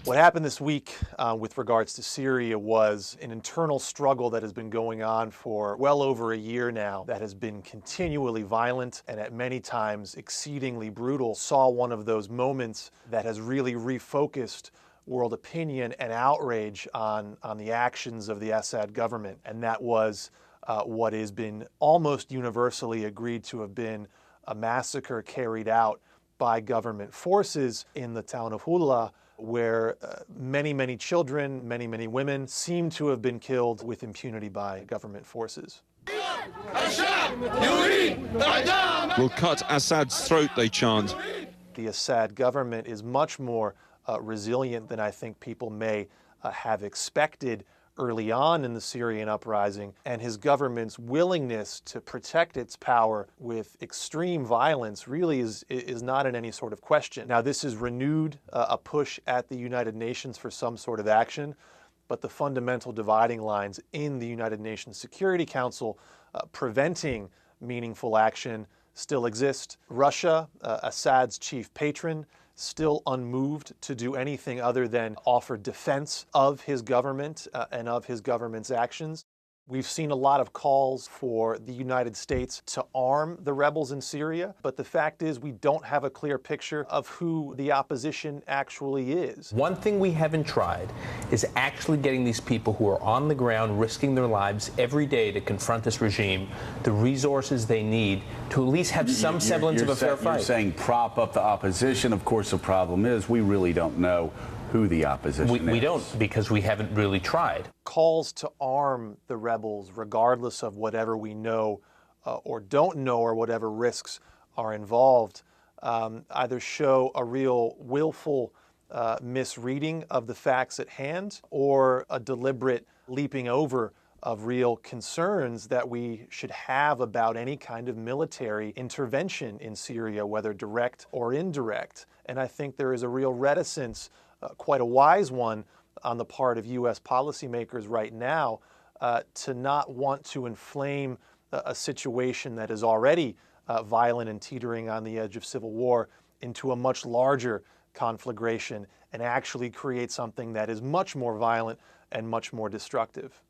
What happened this week with regards to Syria was an internal struggle that has been going on for well over a year now, that has been continually violent and at many times exceedingly brutal. Saw one of those moments that has really refocused world opinion and outrage on the actions of the Assad government, and that was what has been almost universally agreed to have been a massacre carried out by government forces in the town of Hula, where many children, many women seem to have been killed with impunity by government forces. We'll cut Assad's throat, they chant. The Assad government is much more resilient than I think people may have expected early on in the Syrian uprising, and his government's willingness to protect its power with extreme violence really is not in any sort of question. Now, this has renewed a push at the United Nations for some sort of action, but the fundamental dividing lines in the United Nations Security Council preventing meaningful action still exist. Russia, Assad's chief patron, still unmoved to do anything other than offer defense of his government and of his government's actions. We've seen a lot of calls for the United States to arm the rebels in Syria, but the fact is we don't have a clear picture of who the opposition actually is. One thing we haven't tried is actually getting these people who are on the ground risking their lives every day to confront this regime the resources they need to at least have some semblance of a fair fight. You're saying prop up the opposition. Of course, the problem is we really don't know who the opposition is. We don't, because we haven't really tried. Calls to arm the rebels, regardless of whatever we know or don't know or whatever risks are involved, either show a real willful misreading of the facts at hand or a deliberate leaping over of real concerns that we should have about any kind of military intervention in Syria, whether direct or indirect. And I think there is a real reticence, quite a wise one, on the part of U.S. policymakers right now to not want to inflame a situation that is already violent and teetering on the edge of civil war into a much larger conflagration and actually create something that is much more violent and much more destructive.